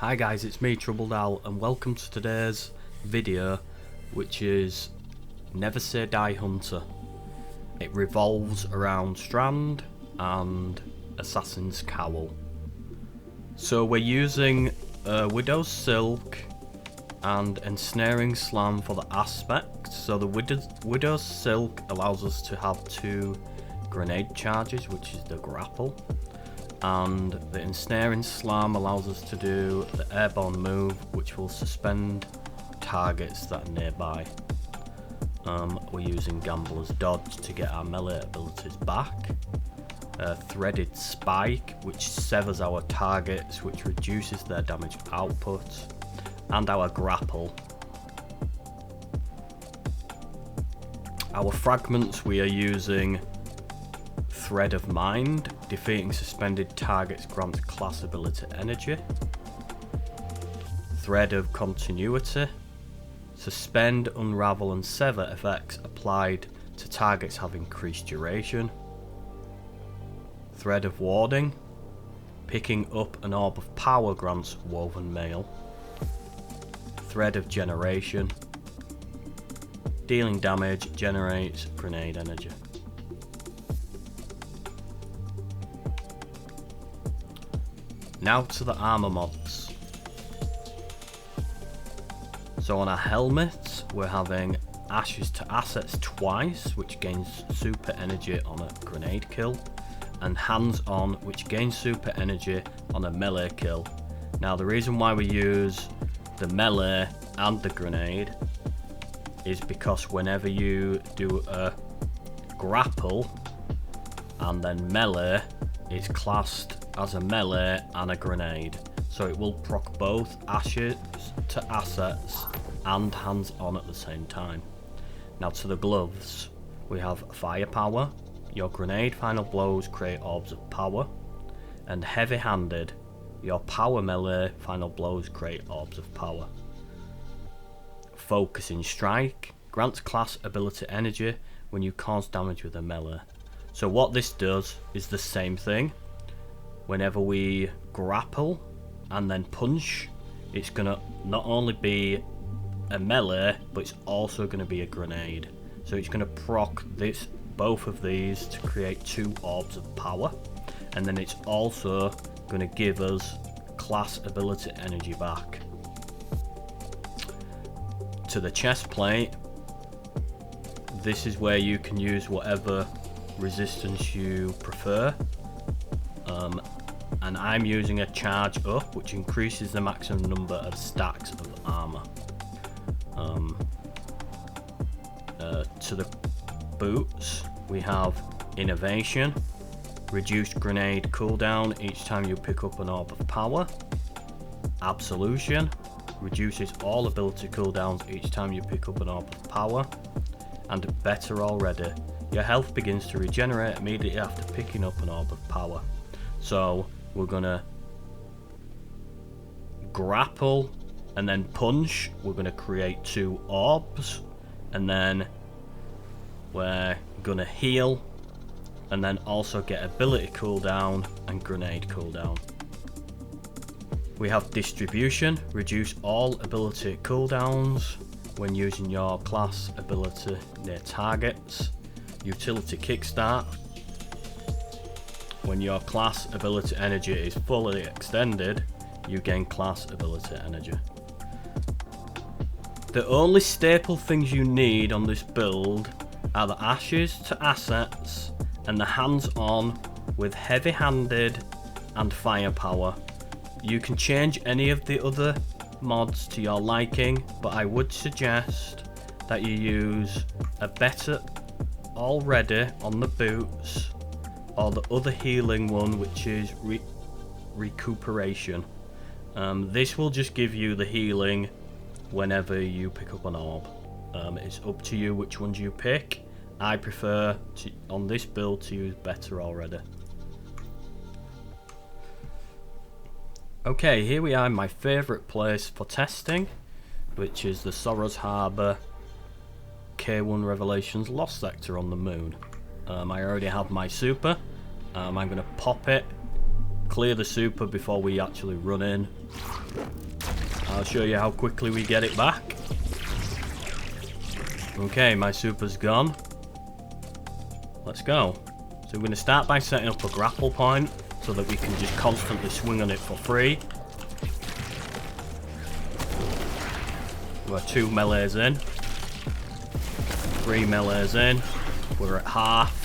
Hi guys, it's me, Troubled Owl, and welcome to today's video, which is Never Say Die Hunter. It revolves around Strand and Assassin's Cowl. So we're using Widow's Silk and Ensnaring Slam for the aspect. So the Widow's Silk allows us to have 2 grenade charges, which is the grapple. And the Ensnaring Slam allows us to do the airborne move, which will suspend targets that are nearby. We're using Gambler's Dodge to get our melee abilities back. Threaded Spike, which severs our targets, which reduces their damage output. And our grapple. Our fragments, we are using Thread of Mind. Defeating suspended targets grants class ability energy. Thread of Continuity. Suspend, unravel and sever effects applied to targets have increased duration. Thread of Warding. Picking up an orb of power grants woven mail. Thread of Generation. Dealing damage generates grenade energy. Now to the armor mods. So on our helmet, we're having Ashes to Assets twice, which gains super energy on a grenade kill, and Hands On, which gains super energy on a melee kill. Now the reason why we use the melee and the grenade is because whenever you do a grapple and then melee, it's classed as a melee and a grenade, so it will proc both Ashes to Assets and Hands On at the same time. Now to the gloves, we have Firepower. Your grenade final blows create orbs of power, and Heavy Handed. Your power melee final blows create orbs of power. Focusing Strike grants class ability energy when you cause damage with a melee. So what this does is the same thing. Whenever we grapple and then punch, it's gonna not only be a melee, but it's also gonna be a grenade. So it's gonna proc both of these to create 2 orbs of power, and then it's also gonna give us class ability energy back. To the chest plate, this is where you can use whatever resistance you prefer. And I'm using a charge up, which increases the maximum number of stacks of armor. To the boots, we have Innovation, reduced grenade cooldown each time you pick up an orb of power. Absolution, reduces all ability cooldowns each time you pick up an orb of power. And Better Already, your health begins to regenerate immediately after picking up an orb of power. So we're gonna grapple and then punch. We're gonna create 2 orbs, and then we're gonna heal and then also get ability cooldown and grenade cooldown. We have Distribution, reduce all ability cooldowns when using your class ability near targets. Utility Kickstart, when your class ability energy is fully extended, you gain class ability energy. The only staple things you need on this build are the Ashes to Assets and the Hands On with Heavy Handed and Firepower. You can change any of the other mods to your liking, but I would suggest that you use a Better Already on the boots, or the other healing one, which is Recuperation. This will just give you the healing whenever you pick up an orb. It's up to you which ones you pick. I prefer on this build to use Better Already. Okay, here we are in my favourite place for testing, which is the Sorrow's Harbour K1 Revelations Lost Sector on the moon. I already have my super. I'm going to pop it clear the super before we actually run in. I'll show you how quickly we get it back. Okay, my super's gone. Let's go. So we're going to start by setting up a grapple point so that we can just constantly swing on it for free. We're 2 melees in. 3 melees in. We're at half.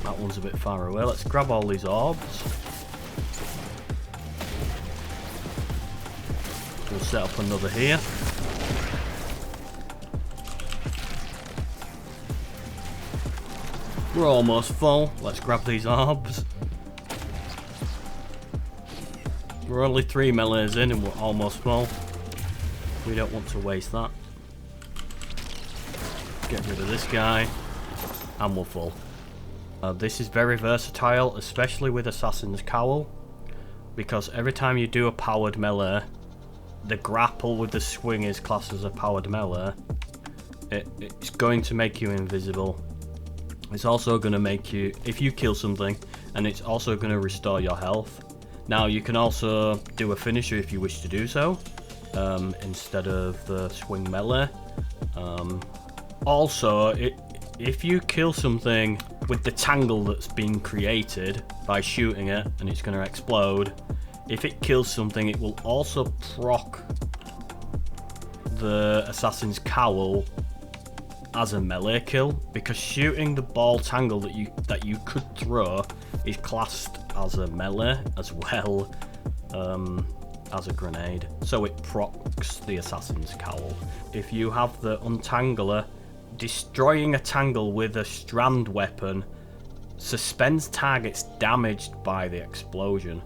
That one's a bit far away. Let's grab all these orbs. We'll set up another here. We're almost full. Let's grab these orbs. We're only 3 melees in and we're almost full. We don't want to waste that. Get rid of this guy. And we're full. This is very versatile, especially with Assassin's Cowl. Because every time you do a powered melee, the grapple with the swing is classed as a powered melee. It's going to make you invisible. It's also going to make you, if you kill something, and it's also going to restore your health. Now you can also do a finisher if you wish to do so, instead of the swing melee. Also, if you kill something with the tangle that's been created by shooting it, and it's going to explode, if it kills something, it will also proc the Assassin's Cowl as a melee kill, because shooting the ball tangle that you could throw is classed as a melee as well as a grenade, so it procs the Assassin's Cowl. If you have the untangler, destroying a tangle with a strand weapon suspends targets damaged by the explosion.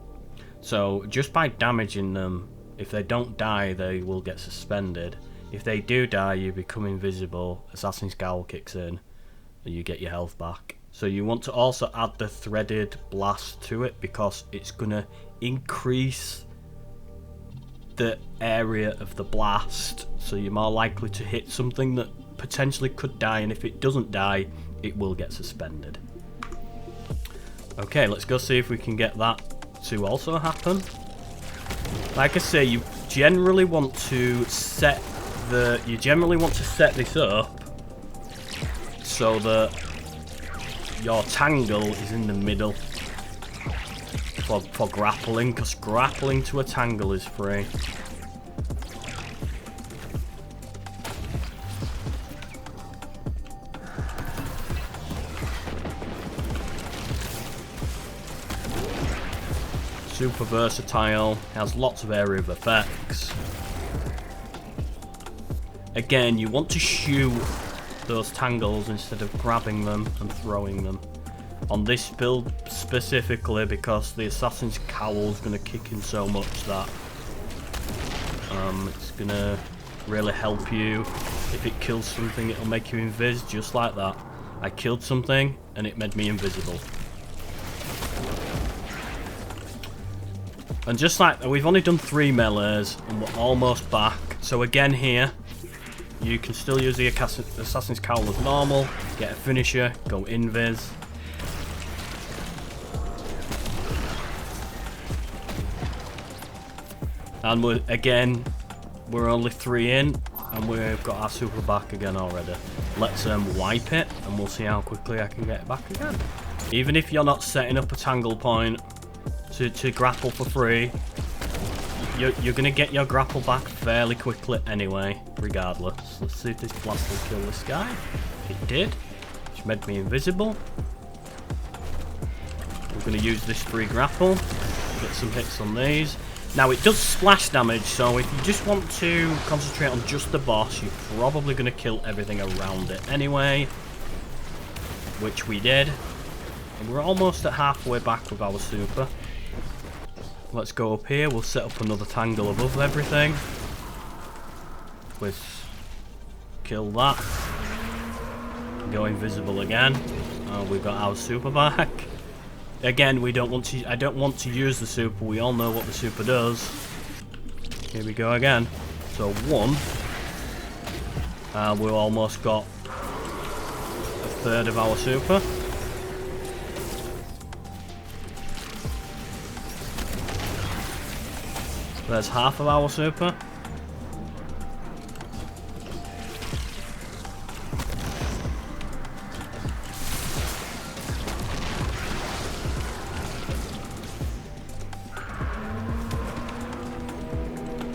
So just by damaging them, if they don't die, they will get suspended. If they do die, you become invisible, Assassin's Cowl kicks in, and you get your health back. So you want to also add the threaded blast to it, because it's going to increase the area of the blast, so you're more likely to hit something that potentially could die, and if it doesn't die, it will get suspended. Okay, let's go see if we can get that to also happen. Like I say, you generally want to set this up so that your tangle is in the middle for grappling, because grappling to a tangle is free. Super versatile, has lots of area of effects. Again, you want to shoot those tangles instead of grabbing them and throwing them. On this build specifically, because the Assassin's Cowl is going to kick in so much that it's going to really help you. If it kills something, it'll make you invis, just like that. I killed something and it made me invisible. And just like that, we've only done 3 melees and we're almost back. So again here, you can still use the Assassin's Cowl as normal, get a finisher, go invis. And we're only 3 in, and we've got our super back again already. Let's wipe it, and we'll see how quickly I can get it back again. Even if you're not setting up a tangle point to grapple for free, you're going to get your grapple back fairly quickly anyway, regardless. Let's see if this blast will kill this guy. It did, which made me invisible. We're going to use this free grapple, get some hits on these. Now it does splash damage, so if you just want to concentrate on just the boss, you're probably going to kill everything around it anyway, which we did. And we're almost at halfway back with our super. Let's go up here, we'll set up another tangle above everything. Let's kill that. Go invisible again. We've got our super back. Again, I don't want to use the super, we all know what the super does. Here we go again. So 1. We've almost got a third of our super. There's half of our super.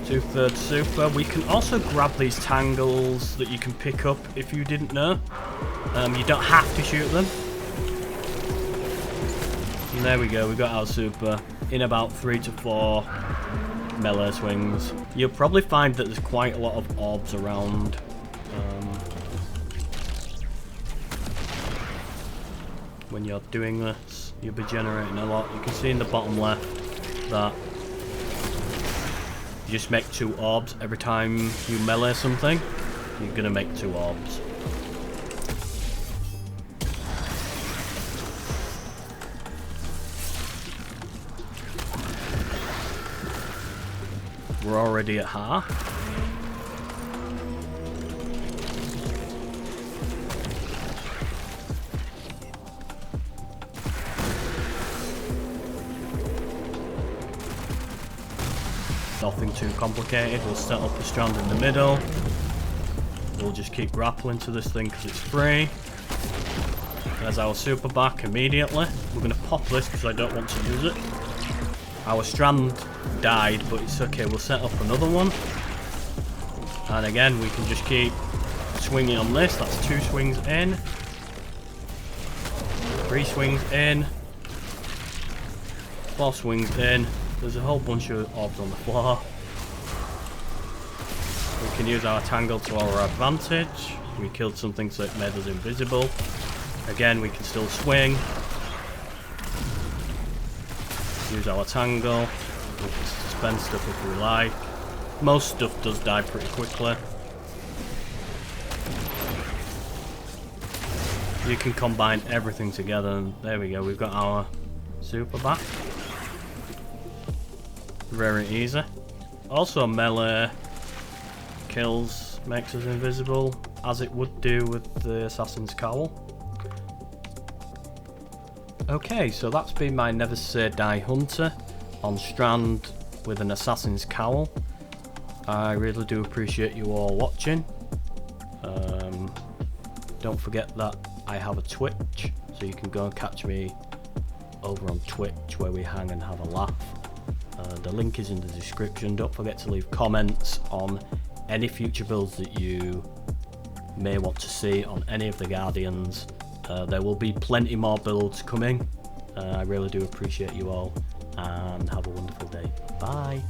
Two-thirds super. We can also grab these tangles that you can pick up if you didn't know. You don't have to shoot them. And there we go, we got our super in about 3 to 4 melee swings. You'll probably find that there's quite a lot of orbs around. When you're doing this, you'll be generating a lot. You can see in the bottom left that you just make 2 orbs every time you melee something. You're gonna make 2 orbs. We're already at half. Nothing too complicated. We'll set up a strand in the middle. We'll just keep grappling to this thing because it's free. There's our super back immediately. We're going to pop this because I don't want to use it. Our strand died, but it's okay. We'll set up another one. And again, we can just keep swinging on this. That's 2 swings in. 3 swings in. 4 swings in. There's a whole bunch of orbs on the floor. We can use our tangle to our advantage. We killed something so it made us invisible. Again, we can still swing. Use our tangle. We can suspend stuff if we like. Most stuff does die pretty quickly. You can combine everything together, and there we go, we've got our super back. Very easy. Also melee kills makes us invisible, as it would do with the assassin's cowl. Okay, so that's been my Never Say Die Hunter on strand with an assassin's cowl. I really do appreciate you all watching. Don't forget that I have a Twitch, so you can go and catch me over on Twitch where we hang and have a laugh. The link is in the description. Don't forget to leave comments on any future builds that you may want to see on any of the Guardians. There will be plenty more builds coming. I really do appreciate you all, and have a wonderful day. Bye.